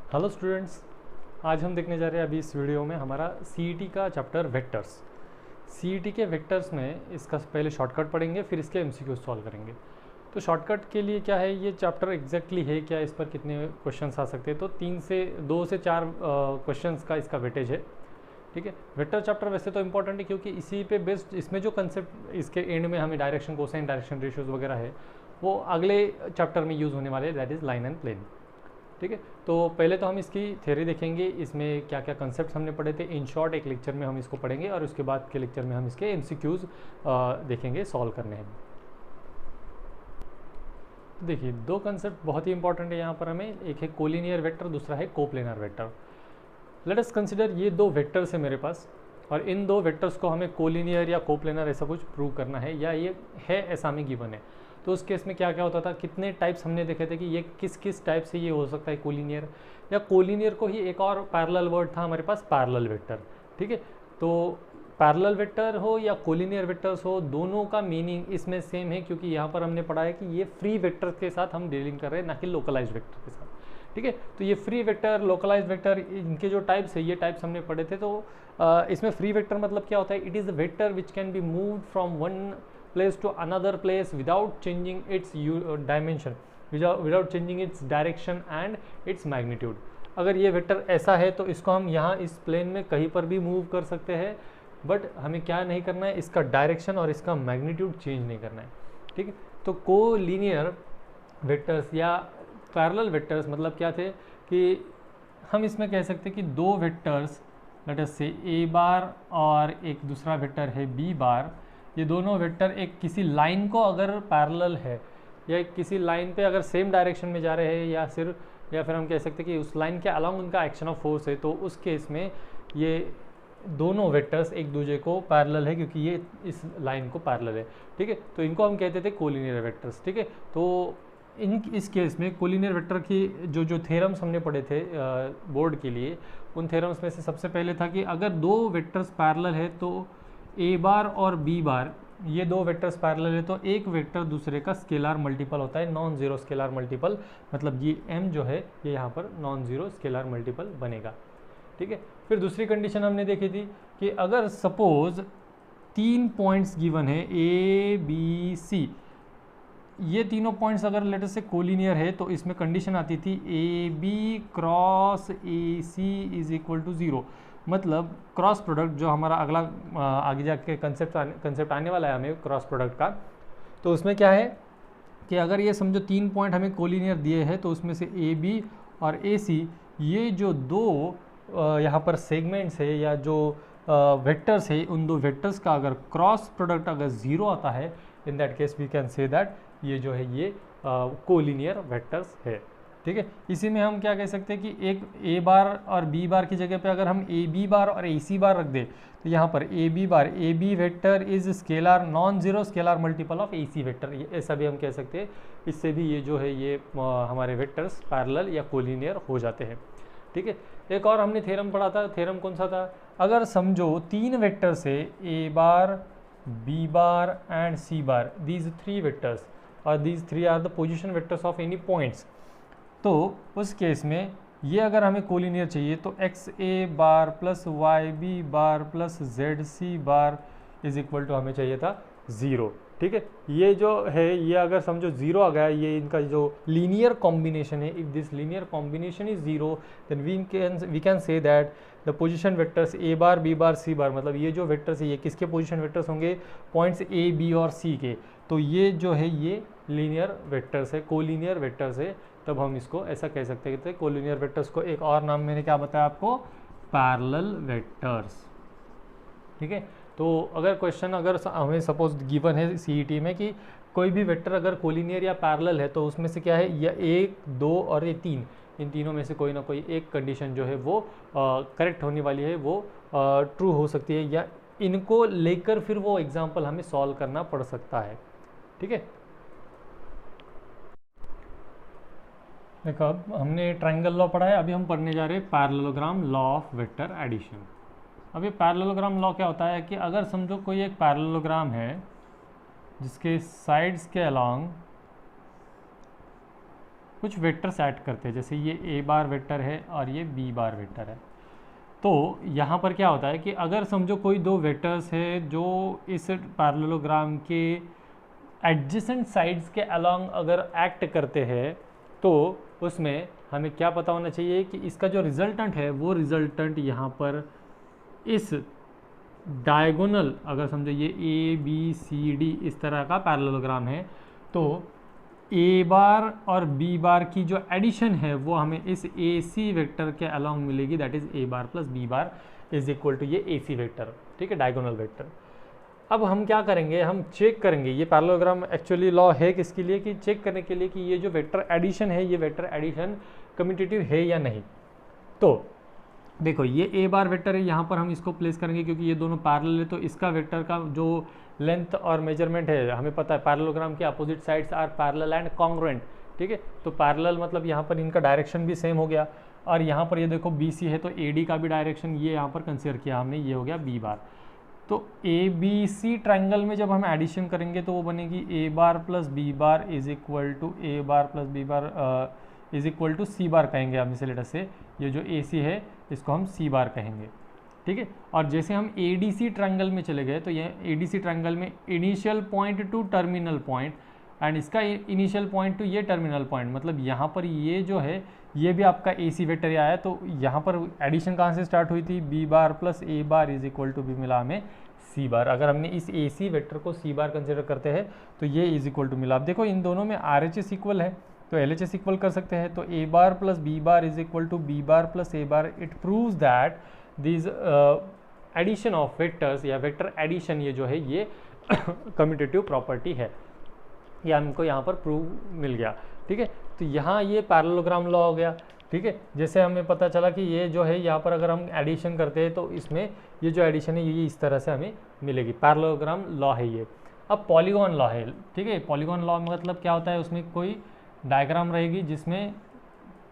Hello students, आज हम देखने जा रहे हैं अभी इस वीडियो में हमारा सीईटी का चैप्टर वेक्टर्स। सीईटी के वेक्टर्स में इसका पहले शॉर्टकट पढ़ेंगे, फिर इसके एमसीक्यू सॉल्व करेंगे। तो शॉर्टकट के लिए क्या है, ये चैप्टर एग्जैक्टली है क्या, इस पर कितने क्वेश्चंस आ सकते हैं, तो 2 से 4 क्वेश्चंस का इसका वेटेज है। ठीक है, वेक्टर चैप्टर वैसे तो इंपॉर्टेंट है क्योंकि इसी पे बेस्ड इसमें जो कंसेप्ट इसके एंड में हमें डायरेक्शन कोसाइन डायरेक्शन रेशियोज वगैरह है वो अगले चैप्टर में यूज़ होने वाले हैं, that is line and plane. ठीक है, तो पहले तो हम इसकी थ्योरी देखेंगे, इसमें क्या क्या कंसेप्ट हमने पढ़े थे। इन शॉर्ट एक लेक्चर में हम इसको पढ़ेंगे और उसके बाद के लेक्चर में हम इसके एमसीक्यूज देखेंगे, सॉल्व करने हैं। तो देखिए, दो कंसेप्ट बहुत ही इंपॉर्टेंट है यहाँ पर हमें, एक है कोलिनियर वेक्टर, दूसरा है coplanar vector. Let us consider ये दो वेक्टर्स है मेरे पास, और इन दो वेक्टर्स को हमें कोलिनियर या कोप्लेनर ऐसा कुछ प्रूव करना है, या ये है ऐसा हमें गिवन है। तो उस केस में क्या क्या होता था, कितने टाइप्स हमने देखे थे कि ये किस किस टाइप से ये हो सकता है कोलिनियर, या कोलिनियर को ही एक और पैरेलल वर्ड था हमारे पास, पैरेलल वेक्टर। ठीक है, तो पैरेलल वेक्टर हो या कोलिनियर वेक्टर्स हो, दोनों का मीनिंग इसमें सेम है, क्योंकि यहाँ पर हमने पढ़ा है कि ये फ्री वेक्टर के साथ हम डीलिंग कर रहे हैं, ना कि लोकलाइज वेक्टर के साथ। ठीक है, तो ये फ्री वेक्टर, लोकलाइज वेक्टर, इनके जो टाइप्स है, ये टाइप्स हमने पढ़े थे। तो इसमें फ्री वेक्टर मतलब क्या होता है, it is a vector which can be moved from one place to another place without changing its dimension, without changing its direction and its magnitude। अगर ये वेक्टर ऐसा है तो इसको हम यहाँ इस प्लेन में कहीं पर भी मूव कर सकते हैं, बट हमें क्या नहीं करना है, इसका डायरेक्शन और इसका मैग्नीट्यूड चेंज नहीं करना है। ठीक है, तो कोलिनियर वेक्टर्स या पैरेलल वेक्टर्स मतलब क्या थे कि हम इसमें कह सकते हैं कि दो वेक्टर्स, लेट अस से ए बार और एक दूसरा वेक्टर है बी बार, ये दोनों वेक्टर एक किसी लाइन को अगर पैरेलल है, या किसी लाइन पे अगर सेम डायरेक्शन में जा रहे हैं, या फिर हम कह सकते हैं कि उस लाइन के अलॉन्ग उनका एक्शन ऑफ फोर्स है, तो उस केस में ये दोनों वेक्टर्स एक दूसरे को पैरेलल है, क्योंकि ये इस लाइन को पैरेलल है। ठीक है, तो इनको हम कहते थे कोलिनियर वेक्टर्स। ठीक है, तो इस केस में कोलिनियर वेक्टर की जो थ्योरम्स हमने पढ़े थे बोर्ड के लिए, उन थ्योरम्स में से सबसे पहले था कि अगर दो वेक्टर्स पैरेलल है तो ए बार और बी बार, ये दो वेक्टर्स पैरेलल है तो एक वेक्टर दूसरे का स्केलर मल्टीपल होता है, नॉन जीरो स्केलर मल्टीपल। मतलब ये m जो है ये यहाँ पर नॉन जीरो स्केलर मल्टीपल बनेगा। ठीक है, फिर दूसरी कंडीशन हमने देखी थी कि अगर सपोज 3 पॉइंट्स गिवन है ए बी सी, ये तीनों पॉइंट्स अगर लेटर से कोलिनियर है तो इसमें कंडीशन आती थी a b cross a c is equal to 0। मतलब क्रॉस प्रोडक्ट जो हमारा अगला आगे जाके कंसेप्ट आने वाला है हमें क्रॉस प्रोडक्ट का, तो उसमें क्या है कि अगर ये समझो 3 पॉइंट हमें कोलिनियर दिए हैं, तो उसमें से ए बी और ए सी, ये जो दो यहाँ पर सेगमेंट्स है या जो वेक्टर्स है, उन दो वेक्टर्स का अगर क्रॉस प्रोडक्ट अगर 0 आता है, in that case we can say that ये जो है ये कोलिनियर वेक्टर्स है। ठीक है, इसी में हम क्या कह सकते हैं कि एक ए बार और बी बार की जगह पे अगर हम ए बी बार और ए सी बार रख दें, तो यहाँ पर A B bar, a B vector is scalar non zero scalar multiple of a C vector, ऐसा भी हम कह सकते हैं। इससे भी ये जो है ये हमारे वेक्टर्स पैरेलल या कोलिनियर हो जाते हैं। ठीक है, एक और हमने थ्योरम पढ़ा था, थ्योरम कौन सा था, अगर समझो 3 वेक्टर से A bar B bar and C bar, these 3 vectors और these 3 are the position vectors of any points, तो उस केस में ये अगर हमें कोलिनियर चाहिए तो x a bar plus y b bar plus z c bar is equal to हमें चाहिए था 0। ठीक है, ये जो है ये अगर समझो 0 आ गया, ये इनका जो लीनियर कॉम्बिनेशन है, if this linear combination is 0 then we can say that the position vectors A bar B bar C bar, मतलब ये जो वेक्टर्स है ये किसके पोजिशन वेक्टर्स होंगे, पॉइंट्स ए बी और सी के, तो ये जो है ये लीनियर वेक्टर्स है, कोलिनियर वेक्टर्स है। तब हम इसको ऐसा कह सकते हैं कि कोलिनियर वेक्टर्स को एक और नाम मैंने क्या बताया आपको, पैरेलल वेक्टर्स। ठीक है, तो अगर क्वेश्चन अगर हमें सपोज गिवन है सीईटी में कि कोई भी वेक्टर अगर कोलिनियर या पैरेलल है, तो उसमें से क्या है, या 1 2 और ये 3, इन तीनों में से कोई ना कोई एक कंडीशन जो है वो करेक्ट होने वाली है, वो ट्रू हो सकती है, या इनको लेकर फिर वो एग्जाम्पल हमें सॉल्व करना पड़ सकता है। ठीक है, देखो अब हमने ट्रायंगल लॉ पढ़ा है, अभी हम पढ़ने जा रहे हैं parallelogram law of vector addition. अब ये पैरेललोग्राम लॉ क्या होता है कि अगर समझो कोई एक पैरेललोग्राम है जिसके साइड्स के अलॉन्ग कुछ वेक्टर्स ऐड करते हैं, जैसे ये ए बार वेक्टर है और ये बी बार वेक्टर है। तो यहाँ पर क्या होता है कि अगर समझो कोई दो वेक्टर्स है जो इस पैरेललोग्राम के एडजेसेंट साइड्स के अलोंग अगर एक्ट करते हैं, तो उसमें हमें क्या पता होना चाहिए कि इसका जो रिजल्टेंट है वो रिजल्टेंट यहाँ पर इस डायगोनल, अगर समझो ये ए बी सी डी इस तरह का पैरेललोग्राम है, तो ए बार और बी बार की जो एडिशन है वो हमें इस ए सी वेक्टर के अलोंग मिलेगी, that is a bar plus B bar is equal to ये ए सी वेक्टर, ठीक है, डायगोनल वेक्टर। अब हम क्या करेंगे, हम चेक करेंगे ये पैरेललोग्राम एक्चुअली लॉ है किसके लिए, कि चेक करने के लिए कि ये जो वेक्टर एडिशन है ये वेक्टर एडिशन कम्यूटेटिव है या नहीं। तो देखो ये ए बार वेक्टर है, यहाँ पर हम इसको प्लेस करेंगे क्योंकि ये दोनों पैरेलल है, तो इसका वेक्टर का जो लेंथ और मेजरमेंट है हमें पता है, पैरेललोग्राम के opposite sides are parallel and congruent, ठीक है। तो पैरेलल मतलब यहाँ पर इनका डायरेक्शन भी सेम हो गया, और यहाँ पर ये देखो बी सी है तो ए डी का भी डायरेक्शन ये यहाँ पर कंसिडर किया हमने, ये हो गया बी बार। तो ए बी सी ट्रायंगल में जब हम एडिशन करेंगे तो वो बनेगी A bar plus B bar is equal to A bar plus B bar is equal to C bar कहेंगे हम इसे, लेटर से ये जो ए सी है इसको हम सी बार कहेंगे, ठीक है। और जैसे हम ए डी सी ट्रायंगल में चले गए तो ये ए डी सी ट्रायंगल में initial point two terminal point and इसका इनिशियल पॉइंट टू ये टर्मिनल पॉइंट, मतलब यहाँ पर ये जो है ये भी आपका ए सी वेक्टर आया है। तो यहाँ पर एडिशन कहाँ से स्टार्ट हुई थी, b bar plus A bar is equal to b मिला हमें सी बार। अगर हमने इस ए सी वेक्टर को सी बार कंसिडर करते हैं तो ये इज इक्वल टू मिला। अब देखो इन दोनों में आर एच एस इक्वल है तो एल एच एस इक्वल कर सकते हैं, तो A bar plus B bar is equal to B bar plus A bar. It proves that this addition of vectors या वेक्टर एडिशन ये जो है ये कम्यूटेटिव प्रॉपर्टी है, ये हमको यहाँ पर प्रूव मिल गया, ठीक है। तो यहाँ ये पैरेललोग्राम लॉ हो गया, ठीक है। जैसे हमें पता चला कि ये जो है यहाँ पर अगर हम एडिशन करते हैं तो इसमें ये जो एडिशन है ये इस तरह से हमें मिलेगी, पैरेललोग्राम लॉ है ये। अब पॉलीगॉन लॉ है, ठीक है। पॉलीगॉन लॉ मतलब क्या होता है, उसमें कोई डायग्राम रहेगी जिसमें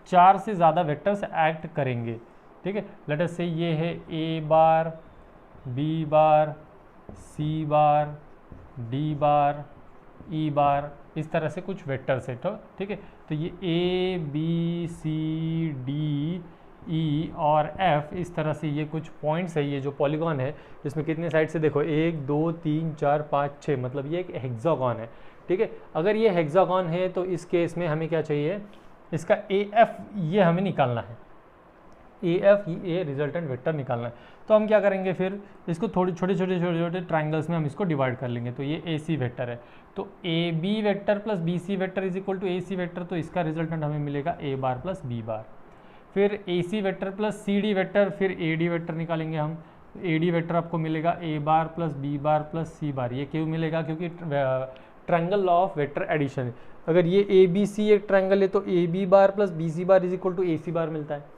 4 से ज़्यादा वेक्टर्स एक्ट करेंगे, ठीक है। लेट अस से ये है ए बार बी बार सी बार डी बार ई बार, इस तरह से कुछ वेक्टर्स है, तो ठीक है। तो ये A B C D E और एफ इस तरह से ये कुछ पॉइंट्स है, ये जो पॉलीगॉन है इसमें कितने साइड से देखो 1 2 3 4 5 6, मतलब ये एक हेक्सागोन है, ठीक है। अगर ये हेक्सागोन है तो इस केस में हमें क्या चाहिए, इसका ए एफ ये हमें निकालना है, ए एफ ये रिजल्टेंट वेक्टर निकालना है। तो हम क्या करेंगे, फिर इसको थोड़े छोटे ट्राइंगल्स में हम इसको डिवाइड कर लेंगे। तो ये ए सी वेक्टर है, तो A B vector plus B c vector is equal to A C vector, तो इसका रिजल्टेंट हमें मिलेगा A bar plus B bar. फिर A C vector plus C D vector, फिर ए डी वेक्टर निकालेंगे हम, ए डी वेक्टर आपको मिलेगा A bar plus B bar plus C bar. ये क्यों मिलेगा, क्योंकि triangle law of vector addition, अगर ये ए बी सी एक ट्रायंगल है तो A B bar plus B C bar is equal to A C bar मिलता है।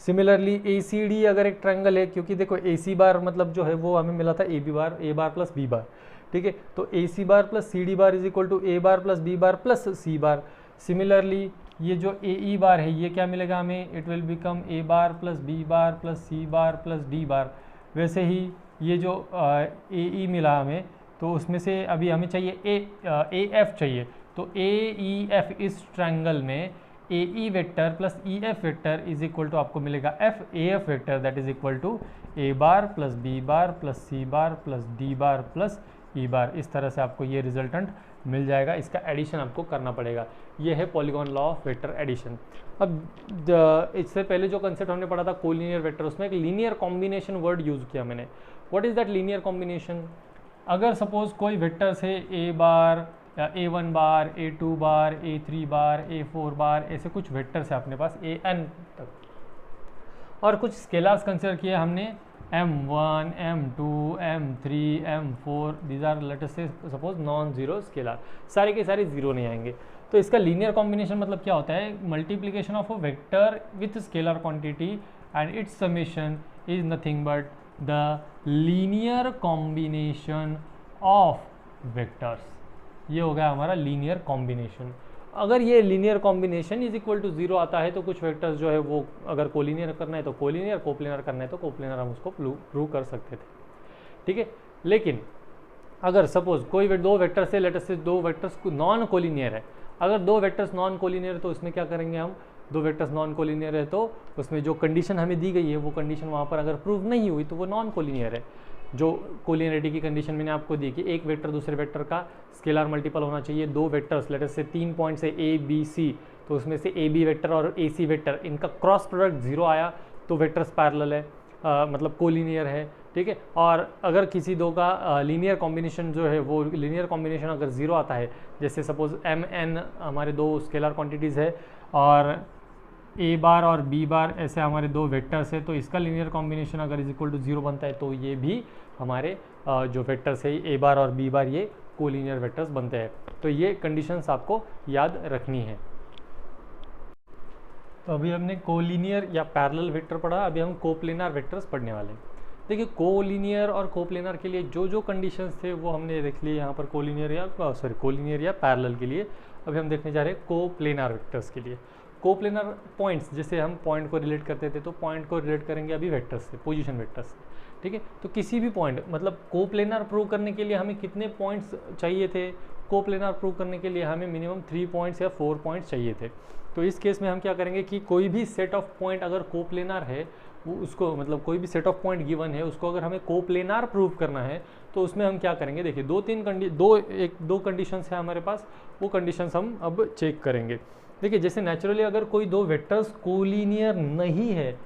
सिमिलरली ए सी डी अगर एक ट्रायंगल है, क्योंकि देखो ए सी बार मतलब जो है वो हमें मिला था ए बार प्लस बी बार, ठीक है। तो A C bar plus C D bar is equal to A bar plus B bar plus C bar. Similarly ये जो ए ई बार है ये क्या मिलेगा हमें, it will become a bar plus B bar plus C bar plus D bar. वैसे ही ये जो ए ई मिला हमें, तो उसमें से अभी हमें चाहिए ए एफ चाहिए, तो ए ई एफ इस ट्रायंगल में A E vector plus E F vector is equal to आपको मिलेगा F A F vector, that is equal to A bar plus B bar plus C bar plus D bar plus E bar. इस तरह से आपको ये resultant मिल जाएगा, इसका addition आपको करना पड़ेगा। ये है polygon law of vector addition. अब इससे पहले जो कंसेप्ट हमने पढ़ा था कोलिनियर वेक्टर, उसमें एक लीनियर कॉम्बिनेशन वर्ड यूज़ किया मैंने। What is that linear combination, अगर सपोज कोई वेक्टर्स है ए बार या A1 बार A2 बार A3 बार A4 बार, ऐसे कुछ वेक्टर्स है अपने पास an तक, और कुछ स्केलर्स कंसिडर किए हमने M1 M2 M3 M4, these are let us से सपोज नॉन जीरो स्केलर, सारे के सारे जीरो नहीं आएंगे। तो इसका लीनियर कॉम्बिनेशन मतलब क्या होता है, multiplication of a vector with scalar quantity and its summation is nothing but the linear combination of vectors. ये हो गया हमारा लीनियर कॉम्बिनेशन। अगर ये linear combination is equal to 0 आता है तो कुछ वेक्टर्स जो है वो अगर कोलिनियर करना है तो कोलिनियर, कोप्लेनर करना है तो कोप्लेनर हम उसको प्रूव कर सकते थे, ठीक है। लेकिन अगर सपोज कोई दो वेक्टर्स है, लेट अस से दो वेक्टर्स नॉन कोलिनियर है अगर दो वेक्टर्स नॉन कोलिनियर तो उसमें क्या करेंगे हम, दो वेक्टर्स नॉन कोलिनियर है तो उसमें जो कंडीशन हमें दी गई है वो कंडीशन वहाँ पर अगर प्रूव नहीं हुई तो वो नॉन कोलिनियर है। जो कोलिनियरिटी की कंडीशन मैंने आपको दी कि एक वेक्टर दूसरे वेक्टर का स्केलर मल्टीपल होना चाहिए, दो वेक्टर्स लेटर से 3 पॉइंट से ए बी सी, तो उसमें से ए बी वेक्टर और ए सी वेक्टर इनका क्रॉस प्रोडक्ट 0 आया तो वेक्टर्स पैरेलल है, मतलब कोलिनियर है, ठीक है। और अगर किसी दो का लीनियर कॉम्बिनेशन जो है वो लीनियर कॉम्बिनेशन अगर 0 आता है, जैसे सपोज एम एन हमारे दो स्केलर क्वांटिटीज़ है और ए बार और बी बार ऐसे हमारे दो वेक्टर्स है, तो इसका लीनियर कॉम्बिनेशन अगर इज इक्वल टू 0 बनता है तो ये भी हमारे जो वेक्टर्स है ए बार और बी बार ये कोलिनियर वेक्टर्स बनते हैं। तो ये कंडीशंस आपको याद रखनी है। तो अभी हमने कोलिनियर या पैरेलल वेक्टर पढ़ा, अभी हम कोप्लेनर वेक्टर्स पढ़ने वाले हैं। देखिए कोलिनियर और कोप्लेनर के लिए जो जो कंडीशंस थे वो हमने देख लिए यहाँ पर कोलिनियर या पैरेलल के लिए। अभी हम देखने जा रहे हैं कोप्लेनर वेक्टर्स के लिए। कोप्लेनर पॉइंट्स, जैसे हम पॉइंट को रिलेट करते थे तो पॉइंट को रिलेट करेंगे अभी वेक्टर्स से, पोजीशन वेक्टर्स से, ठीक है। तो किसी भी पॉइंट, मतलब कोप्लेनर प्रूव करने के लिए हमें कितने पॉइंट्स चाहिए थे, कोप्लेनर प्रूव करने के लिए हमें मिनिमम 3 पॉइंट्स या 4 पॉइंट्स चाहिए थे। तो इस केस में हम क्या करेंगे कि कोई भी सेट ऑफ पॉइंट अगर कोप्लेनर है वो उसको, मतलब कोई भी सेट ऑफ पॉइंट गिवन है उसको अगर हमें कोप्लेनर प्रूव करना है तो उसमें हम क्या करेंगे, देखिए दो कंडीशंस है हमारे पास, वो कंडीशंस हम अब चेक करेंगे। देखिए जैसे नेचुरली अगर कोई दो वेक्टर्स कोलिनियर नहीं है,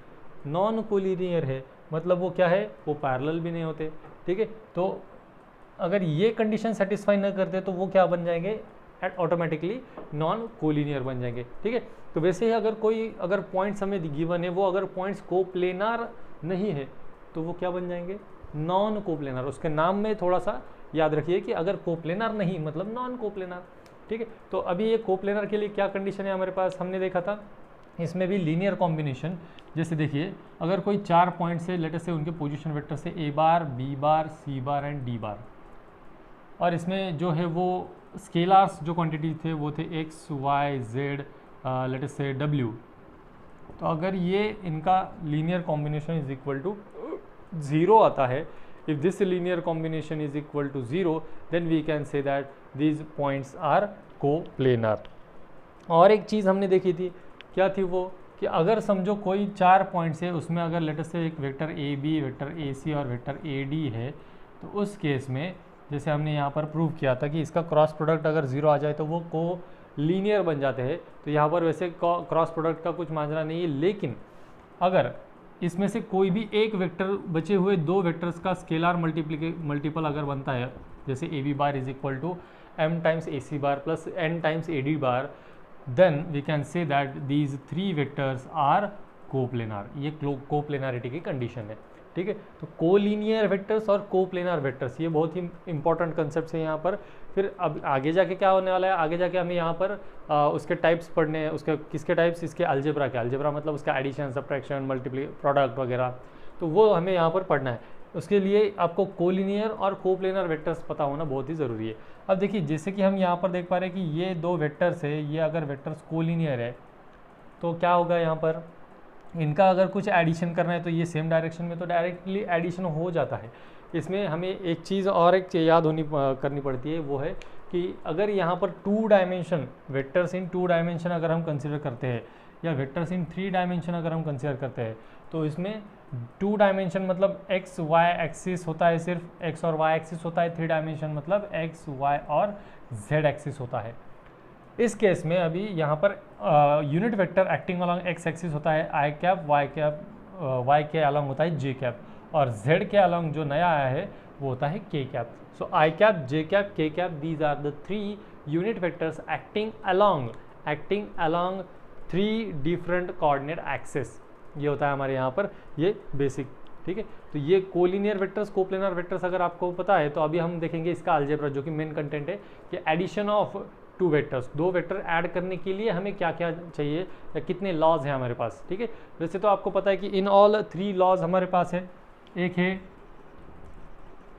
नॉन कोलिनियर है, मतलब वो क्या है, वो पैरेलल भी नहीं होते, ठीक है। तो अगर ये कंडीशन सेटिस्फाई न करते तो वो क्या बन जाएंगे, ऑटोमेटिकली नॉन कोलिनियर बन जाएंगे, ठीक है। तो वैसे ही अगर पॉइंट्स हमें गिवन है, वो अगर पॉइंट्स कोप्लेनर नहीं है तो वो क्या बन जाएंगे, नॉन कोप्लेनर। उसके नाम में थोड़ा सा याद रखिए कि अगर कोप्लेनर नहीं मतलब नॉन कोप्लेनर, ठीक है। तो अभी ये कोप्लेनर के लिए क्या कंडीशन है हमारे पास, हमने देखा था इसमें भी लीनियर कॉम्बिनेशन। जैसे देखिए अगर कोई 4 पॉइंट्स है, लेटर से उनके पोजीशन वेक्टर से A bar, B bar, C bar and D bar, और इसमें जो है वो स्केलार्स जो क्वांटिटी थे वो थे एक्स वाई जेड, लेटर से डब्ल्यू। तो अगर ये इनका linear combination is equal to 0 आता है, if this linear combination is equal to 0 then we can say that these points are coplanar। और एक चीज़ हमने देखी थी, क्या थी वो, कि अगर समझो कोई 4 पॉइंट्स है, उसमें अगर लेटर से एक vector A B, vector A C और वेक्टर ए डी है, तो उस केस में जैसे हमने यहाँ पर प्रूव किया था कि इसका क्रॉस प्रोडक्ट अगर 0 आ जाए तो वो को लीनियर बन जाते हैं। तो यहाँ पर वैसे क्रॉस प्रोडक्ट का कुछ माजरा नहीं है, लेकिन अगर इसमें से कोई भी एक वेक्टर, बचे हुए दो वेक्टर्स का स्केलर मल्टीपल अगर बनता है, जैसे a B bar is equal to m times a C bar plus n times a d bar, then we can say that these 3 vectors are coplanar. ये कोप्लेनरिटी की कंडीशन है, ठीक है। तो कोलिनियर वेक्टर्स और कोप्लेनर वेक्टर्स ये बहुत ही important concept है यहाँ पर। फिर अब आगे जाके क्या होने वाला है, आगे जाके हमें यहाँ पर उसके टाइप्स पढ़ने हैं। उसके किसके टाइप्स, इसके अलजेब्रा के, अलजेब्रा मतलब उसका एडिशन, सब्ट्रैक्शन, प्रोडक्ट वगैरह, तो वो हमें यहाँ पर पढ़ना है। उसके लिए आपको कोलिनियर और कोप्लेनर वेक्टर्स पता होना बहुत ही ज़रूरी है। अब देखिए जैसे कि हम यहाँ पर देख पा रहे हैं कि ये दो वेक्टर्स है, ये अगर वेक्टर्स कोलिनियर है तो क्या होगा, यहाँ पर इनका अगर कुछ एडिशन करना है तो ये सेम डायरेक्शन में तो डायरेक्टली एडिशन हो जाता है। इसमें हमें एक चीज़ और एक याद करनी पड़ती है, वो है कि अगर यहाँ पर 2 डायमेंशन वेक्टर्स इन 2 डायमेंशन अगर हम कंसिडर करते हैं, या वेक्टर्स इन 3 डायमेंशन अगर हम कंसिडर करते हैं, तो इसमें 2 डायमेंशन मतलब एक्स वाई एक्सिस होता है, सिर्फ एक्स और वाई एक्सिस होता है। 3 डायमेंशन मतलब एक्स वाई और जेड एक्सिस होता है। इस केस में अभी यहाँ पर unit vector acting along x axis होता है आई कैप, वाई के अलॉन्ग होता है जे कैप, और जेड के अलॉन्ग जो नया आया है वो होता है k cap. So i cap, j cap, k cap, these are the 3 unit vectors acting along 3 different coordinate axis. ये होता है हमारे यहाँ पर ये बेसिक, ठीक है। तो ये कोलिनियर वेक्टर्स, कोप्लेनर वेक्टर्स अगर आपको पता है तो अभी हम देखेंगे इसका अलजेब्रा, जो कि मेन कंटेंट है कि addition of 2 vectors, 2 vector add करने के लिए हमें क्या क्या चाहिए या कितने लॉज हैं हमारे पास, ठीक है। वैसे तो आपको पता है कि इन ऑल 3 लॉज हमारे पास है। एक है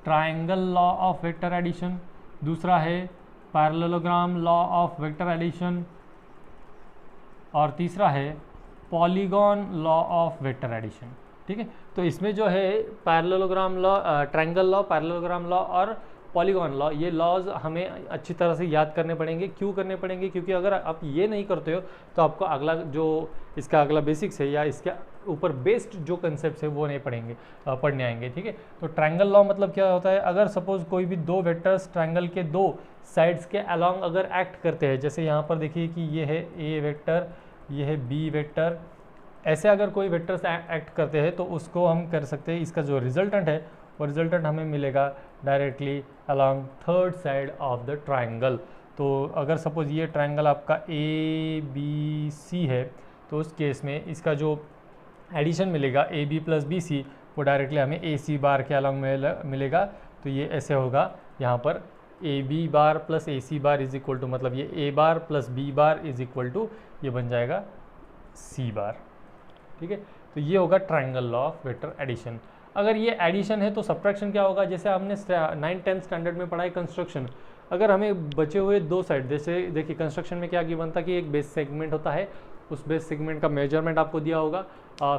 triangle law of vector addition, दूसरा है parallelogram law of vector addition, और तीसरा है polygon law of vector addition, ठीक है। तो इसमें जो है parallelogram law, triangle law, parallelogram law और पॉलीगॉन लॉ, ये लॉज हमें अच्छी तरह से याद करने पड़ेंगे। क्यों करने पड़ेंगे? क्योंकि अगर आप ये नहीं करते हो तो आपको अगला जो इसका अगला बेसिक्स है या इसके ऊपर बेस्ड जो कंसेप्ट है वो नहीं पढ़ने आएंगे। ठीक है, तो ट्रायंगल लॉ मतलब क्या होता है, अगर सपोज कोई भी दो वेक्टर्स ट्रायंगल के दो साइड्स के अलोंग अगर एक्ट करते हैं, जैसे यहाँ पर देखिए कि ये है ए वेक्टर, ये है बी वेक्टर, ऐसे अगर कोई वेक्टर्स एक्ट करते हैं तो उसको हम कर सकते हैं, इसका जो रिजल्टेंट है वो रिजल्टेंट हमें मिलेगा directly along third side of the triangle. तो अगर सपोज ये ट्रायंगल आपका ए बी सी है तो उस केस में इसका जो एडिशन मिलेगा a b plus B c वो डायरेक्टली हमें ए सी बार के अलोंग मिलेगा। तो ये ऐसे होगा यहाँ पर A B bar plus A C bar is equal to, मतलब ये A bar plus B bar is equal to ये बन जाएगा सी बार। ठीक है, तो ये होगा triangle law of vector addition. अगर ये एडिशन है तो सब्ट्रैक्शन क्या होगा, जैसे हमने 9th-10th स्टैंडर्ड में पढ़ा है कंस्ट्रक्शन। अगर हमें बचे हुए दो साइड, जैसे देखिए कंस्ट्रक्शन में क्या गिवन था कि एक बेस सेगमेंट होता है, उस बेस सेगमेंट का मेजरमेंट आपको दिया होगा,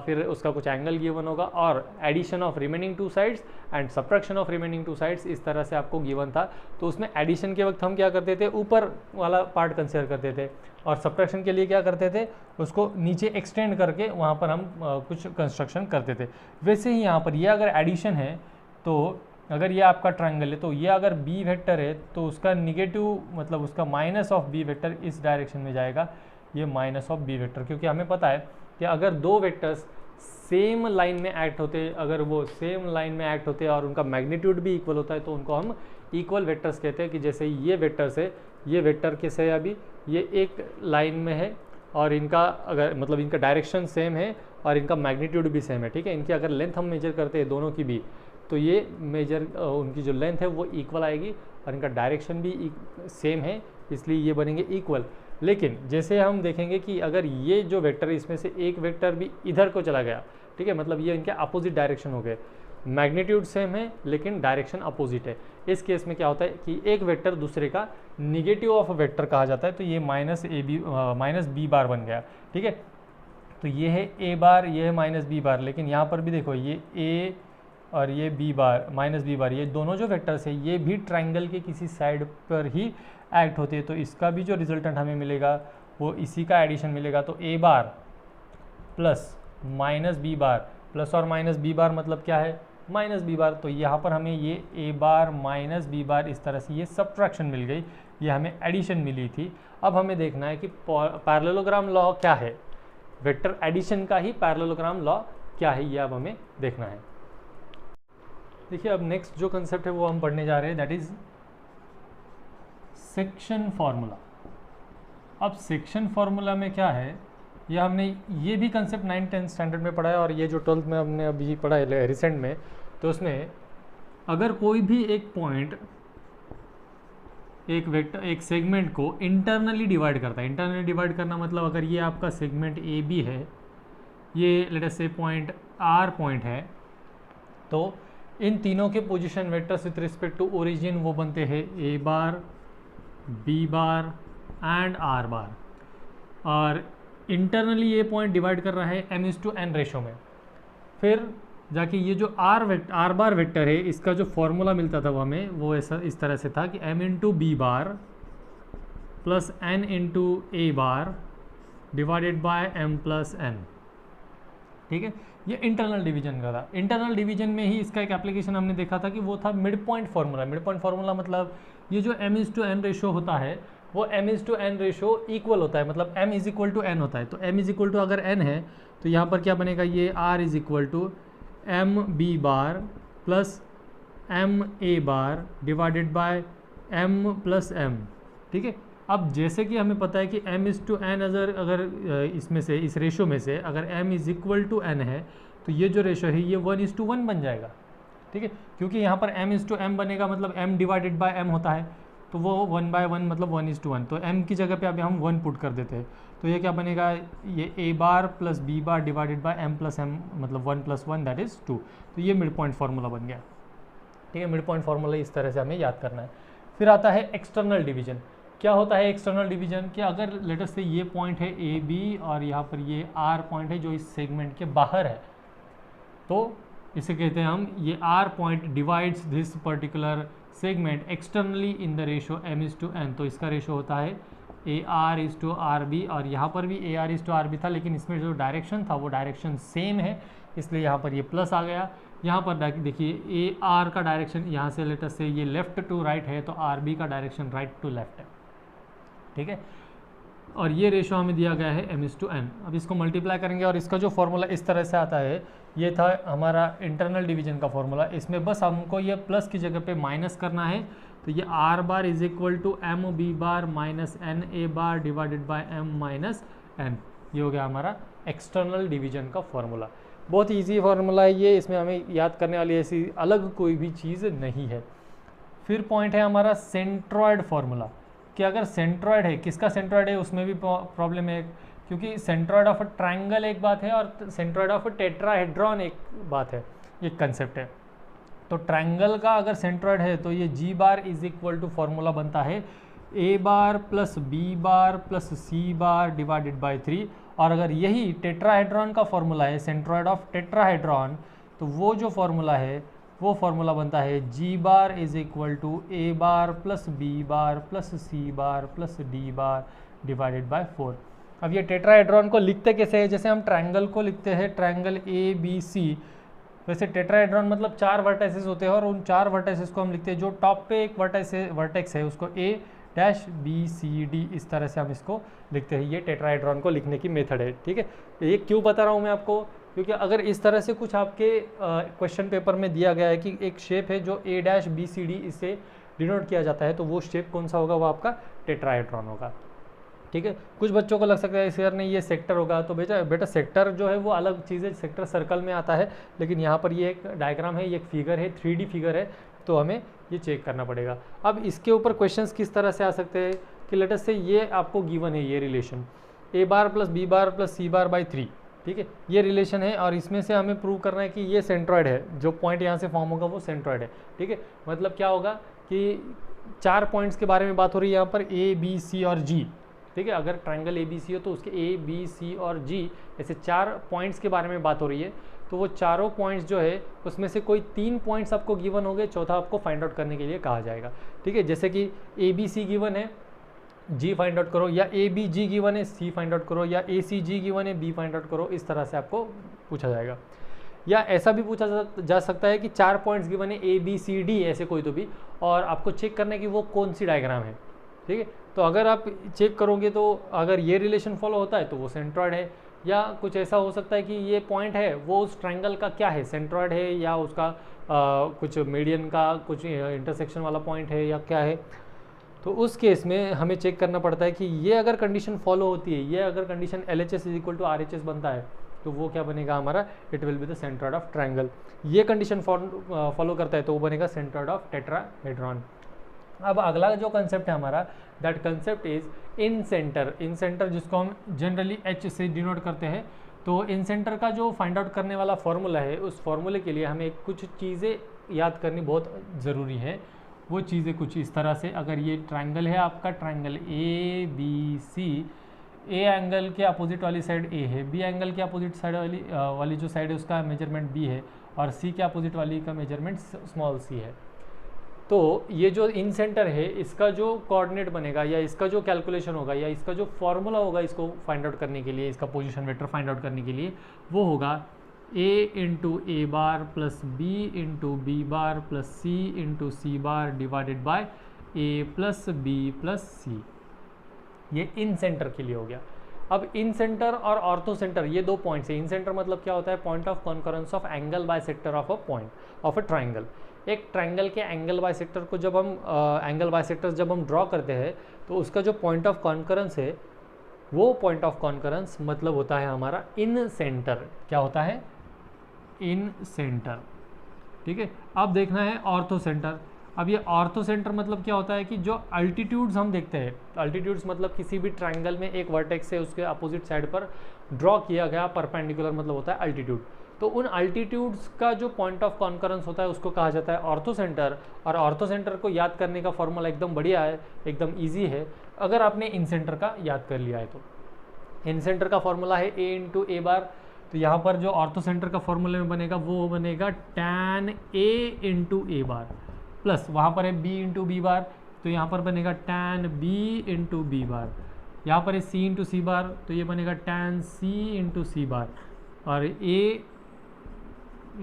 फिर उसका कुछ एंगल गिवन होगा, और addition of remaining two sides and subtraction of remaining two sides, इस तरह से आपको गिवन था। तो उसमें एडिशन के वक्त हम क्या करते थे, ऊपर वाला पार्ट कंसिडर करते थे, और सब्ट्रैक्शन के लिए क्या करते थे, उसको नीचे एक्सटेंड करके वहाँ पर हम कुछ कंस्ट्रक्शन करते थे। वैसे ही यहाँ पर ये अगर एडिशन है तो अगर ये आपका ट्रायंगल है तो ये अगर बी वेक्टर है तो उसका निगेटिव मतलब उसका माइनस ऑफ बी वेक्टर इस डायरेक्शन में जाएगा, ये माइनस ऑफ बी वेक्टर, क्योंकि हमें पता है कि अगर दो वेक्टर्स सेम लाइन में एक्ट होते, अगर वो सेम लाइन में एक्ट होते और उनका मैग्नीट्यूड भी इक्वल होता है तो उनको हम इक्वल वेक्टर्स कहते हैं। कि जैसे ये वेक्टर्स है, ये वेक्टर कैसे है, अभी ये एक लाइन में है और इनका अगर मतलब इनका डायरेक्शन सेम है और इनका मैग्नीट्यूड भी सेम है। ठीक है, इनकी अगर लेंथ हम मेजर करते हैं दोनों की भी, तो ये मेजर उनकी जो लेंथ है वो इक्वल आएगी और इनका डायरेक्शन भी सेम है, इसलिए ये बनेंगे इक्वल। लेकिन जैसे हम देखेंगे कि अगर ये जो वेक्टर है इसमें से एक वेक्टर भी इधर को चला गया, ठीक है, मतलब ये इनके अपोजिट डायरेक्शन हो गए, मैग्नीट्यूड सेम है लेकिन डायरेक्शन अपोजिट है, इस केस में क्या होता है कि एक वेक्टर दूसरे का निगेटिव ऑफ वेक्टर कहा जाता है। तो ये माइनस बी बार बन गया। ठीक है, तो ये है ए बार, ये है माइनस बी बार, लेकिन यहाँ पर भी देखो ये ए और ये B bar minus B bar, ये दोनों जो वेक्टर्स है ये भी ट्रायंगल के किसी साइड पर ही एक्ट होते हैं। तो इसका भी जो रिजल्टेंट हमें मिलेगा वो इसी का एडिशन मिलेगा। तो A bar plus minus B bar, plus और माइनस बी बार मतलब क्या है, माइनस बी बार। तो यहाँ पर हमें ये ए बार माइनस बी बार इस तरह से ये सब्ट्रैक्शन मिल गई, ये हमें एडिशन मिली थी। अब हमें देखना है कि पैरेललोग्राम लॉ क्या है, वेक्टर एडिशन का ही पैरेललोग्राम लॉ क्या है, ये अब हमें देखना है। देखिए अब नेक्स्ट जो कंसेप्ट है वो हम पढ़ने जा रहे हैं, दैट इज सेक्शन फार्मूला। अब सेक्शन फार्मूला में क्या है, ये हमने ये भी कंसेप्ट 9th-10th स्टैंडर्ड में पढ़ा है, और ये जो 12th में हमने अभी पढ़ा है रिसेंट में, तो उसमें अगर कोई भी एक पॉइंट एक वेक्टर एक सेगमेंट को इंटरनली डिवाइड करता है, इंटरनली डिवाइड करना मतलब अगर ये आपका सेगमेंट ए बी है, ये लेट अस से पॉइंट आर पॉइंट है, तो इन तीनों के position vectors with respect to origin वो बनते हैं A bar, B bar and R bar, और इंटरनली ये पॉइंट डिवाइड कर रहा है m/n रेशो में। फिर जाके ये जो आर बार वेक्टर है इसका जो फॉर्मूला मिलता था वो हमें वो ऐसा इस तरह से था कि m/b बार प्लस n/a बार डिवाइडेड बाय m+n। ठीक है, ये इंटरनल डिवीजन का था। इंटरनल डिवीजन में ही इसका एक एप्लीकेशन हमने देखा था कि वो था mid point formula. Mid point formula मतलब ये जो m/n रेशो होता है वो m/n रेशो इक्वल होता है, मतलब m is equal to n होता है। तो m इज इक्वल टू अगर n है तो यहाँ पर क्या बनेगा, ये r is equal to m/b bar plus m/a bar divided by m+m। ठीक है, अब जैसे कि हमें पता है कि m/n अगर इसमें से इस रेशो में से अगर m is equal to n है तो ये जो रेशो है ये 1:1 बन जाएगा। ठीक है, क्योंकि यहाँ पर m/m बनेगा मतलब m डिवाइडेड बाय m होता है, तो वो 1/1 मतलब 1:1। तो m की जगह पे अभी हम 1 पुट कर देते हैं, तो ये क्या बनेगा, ये a bar plus b bar divided by m+m मतलब 1+1 दैट इज़ 2। तो ये मिड पॉइंट फार्मूला बन गया। ठीक है, मिड पॉइंट फार्मूला इस तरह से हमें याद करना है। फिर आता है एक्सटर्नल डिवीजन। क्या होता है एक्सटर्नल डिवीजन, कि अगर लेटर से ये पॉइंट है ए बी और यहाँ पर ये आर पॉइंट है जो इस सेगमेंट के बाहर है, तो इसे कहते हैं हम ये R point divides this particular segment externally in the ratio m/n, तो इसका रेशो होता है AR/RB, और यहाँ पर भी AR/RB था, लेकिन इसमें जो डायरेक्शन था वो डायरेक्शन सेम है, इसलिए यहाँ पर ये प्लस आ गया। यहाँ पर देखिए AR का डायरेक्शन यहाँ से लेटर से ये लेफ्ट टू राइट है, तो RB का डायरेक्शन राइट टू लेफ्ट है, ठीक है। और ये रेशो हमें दिया गया है m/n। अब इसको मल्टीप्लाई करेंगे और इसका जो फॉर्मूला इस तरह से आता है, ये था हमारा इंटरनल डिवीजन का फॉर्मूला। इसमें बस हमको ये प्लस की जगह पे माइनस करना है, तो ये R bar is equal to MB bar minus NA bar divided by M minus N। ये हो गया हमारा एक्सटर्नल डिवीजन का फॉर्मूला। बहुत ईजी फार्मूला है ये, इसमें हमें याद करने वाली ऐसी अलग कोई भी चीज़ नहीं है। फिर पॉइंट है हमारा सेंट्रॉयड फार्मूला, कि अगर सेंट्रॉयड है, किसका सेंट्रॉयड है उसमें भी प्रॉब्लम है, क्योंकि सेंट्रॉयड ऑफ अ ट्रायंगल एक बात है और सेंट्रॉयड ऑफ अ टेट्राहेड्रॉन एक बात है, एक कंसेप्ट है। तो ट्रायंगल का अगर सेंट्रॉयड है तो ये G bar is equal to formula बनता है A bar plus B bar plus C bar divided by 3, और अगर यही टेट्राहेड्रॉन का फॉर्मूला है, सेंट्रॉयड ऑफ टेट्राहेड्रॉन, तो वो जो फॉर्मूला है वो फॉर्मूला बनता है G bar is equal to A bar plus B bar plus C bar plus D bar divided by 4। अब ये टेट्राहेड्रॉन को लिखते कैसे है, जैसे हम ट्रायंगल को लिखते हैं ट्रायंगल ABC, वैसे टेट्राहेड्रॉन मतलब 4 वर्टेक्सेस होते हैं और उन 4 वर्टेक्सेस को हम लिखते हैं, जो टॉप पे एक वर्टेक्स है उसको A-BCD, इस तरह से हम इसको लिखते हैं। ये टेट्राहेड्रॉन को लिखने की मेथड है, ठीक है। ये क्यों बता रहा हूँ मैं आपको, क्योंकि अगर इस तरह से कुछ आपके क्वेश्चन पेपर में दिया गया है कि एक शेप है जो A-BCD इससे डिनोट किया जाता है, तो वो शेप कौन सा होगा, वो आपका टेट्राहेड्रॉन होगा, ठीक है। कुछ बच्चों को लग सकता है सर नहीं ये सेक्टर होगा, तो बेटा सेक्टर जो है वो अलग चीज़ है, सेक्टर सर्कल में आता है, लेकिन यहाँ पर ये एक डायग्राम है, ये एक फिगर है, 3D फिगर है, तो हमें ये चेक करना पड़ेगा। अब इसके ऊपर क्वेश्चंस किस तरह से आ सकते हैं कि लेट अस से ये आपको गिवन है, ये relation A bar plus B bar plus C bar by 3, ठीक है, ये रिलेशन है, और इसमें से हमें प्रूव करना है कि ये सेंट्रॉयड है, जो पॉइंट यहाँ से फॉर्म होगा वो सेंट्रॉयड है, ठीक है। मतलब क्या होगा कि 4 पॉइंट्स के बारे में बात हो रही है यहाँ पर, A, B, C और G, ठीक है। अगर ट्रायंगल ABC हो तो उसके A, B, C और G ऐसे 4 पॉइंट्स के बारे में बात हो रही है, तो वो चारों पॉइंट्स जो है उसमें से कोई 3 पॉइंट्स आपको गिवन हो गए, चौथा आपको फाइंड आउट करने के लिए कहा जाएगा, ठीक है। जैसे कि ABC गिवन है, G फाइंड आउट करो, या ABG गिवन है, C फाइंड आउट करो, या ACG गिवन है, B फाइंड आउट करो, इस तरह से आपको पूछा जाएगा। या ऐसा भी पूछा जा सकता है कि 4 पॉइंट्स गिवन है ABCD ऐसे कोई तो भी, और आपको चेक करना है कि वो कौन सी डायग्राम है, ठीक है। तो अगर आप चेक करोगे तो अगर ये रिलेशन फॉलो होता है तो वो सेंट्रॉयड है, या कुछ ऐसा हो सकता है कि ये पॉइंट है वो उस ट्रायंगल का क्या है, सेंट्रॉयड है, या उसका कुछ मीडियन का कुछ इंटरसेक्शन वाला पॉइंट है, या क्या है। तो उस केस में हमें चेक करना पड़ता है कि ये अगर कंडीशन फॉलो होती है, ये अगर condition LHS is equal to RHS बनता है, तो वो क्या बनेगा हमारा, it will be the centroid of triangle. ये कंडीशन फॉलो करता है तो वो बनेगा सेंट्रॉयड ऑफ टेट्राहेड्रॉन। अब अगला जो कंसेप्ट है हमारा, that concept is in centre. In centre जिसको हम जनरली H से डिनोट करते हैं, तो इन सेंटर का जो फाइंड आउट करने वाला फॉर्मूला है, उस फॉर्मूले के लिए हमें कुछ चीज़ें याद करनी बहुत ज़रूरी है। वो चीज़ें कुछ इस तरह से, अगर ये ट्रायंगल है आपका, ट्रायंगल ABC, A एंगल के अपोजिट वाली साइड A है, B एंगल के अपोजिट साइड वाली जो साइड है उसका मेजरमेंट B है, और C के अपोजिट वाली का मेजरमेंट स्मॉल c है। तो ये जो इन सेंटर है, इसका जो कोऑर्डिनेट बनेगा, या इसका जो कैलकुलेशन होगा, या इसका जो फॉर्मूला होगा इसको फाइंड आउट करने के लिए, इसका पोजीशन वेक्टर फाइंड आउट करने के लिए, वो होगा A into A bar plus B into B bar plus C into C bar divided bye A plus B plus C। ये इन सेंटर के लिए हो गया। अब इन सेंटर और ऑर्थो सेंटर, ये 2 पॉइंट्स है। इन सेंटर मतलब क्या होता है, point of concurrence of angle by sector of a point of a triangle. एक ट्रायंगल के एंगल बाय सेक्टर को जब हम एंगल बाय सेक्टर्स जब हम ड्रॉ करते हैं, तो उसका जो पॉइंट ऑफ कॉन्करेंस है, वो पॉइंट ऑफ कॉन्करेंस मतलब होता है हमारा इन सेंटर। क्या होता है, इन सेंटर, ठीक है। अब देखना है ऑर्थो सेंटर। अब ये ऑर्थो सेंटर मतलब क्या होता है कि जो अल्टीट्यूड्स हम देखते हैं, अल्टीट्यूड्स मतलब किसी भी ट्रायंगल में एक वर्टेक्स से उसके अपोजिट साइड पर ड्रॉ किया गया परपेंडिकुलर मतलब होता है अल्टीट्यूड। तो उन अल्टीट्यूड्स का जो पॉइंट ऑफ कॉन्करेंस होता है उसको कहा जाता है ऑर्थो सेंटर। और ऑर्थो सेंटर को याद करने का फॉर्मूला एकदम बढ़िया है, एकदम ईजी है, अगर आपने इन सेंटर का याद कर लिया है तो। इन सेंटर का फॉर्मूला है A इंटू A बार, तो यहाँ पर जो ऑर्थो सेंटर का फॉर्मूले में बनेगा वो बनेगा tan A into A bar. Plus वहाँ पर है b इंटू बी बार, तो यहाँ पर बनेगा tan b into B bar. यहाँ पर है c इंटू सी बार, तो ये बनेगा tan c इंटू सी बार। और a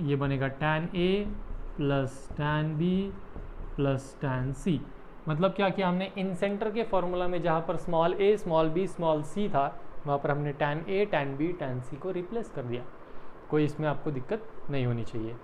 ये बनेगा tan a plus tan b plus tan c। मतलब क्या किया हमने, इन सेंटर के फॉर्मूला में जहाँ पर small a small b small c था, वहाँ पर हमने tan a tan b tan c को रिप्लेस कर दिया। कोई इसमें आपको दिक्कत नहीं होनी चाहिए।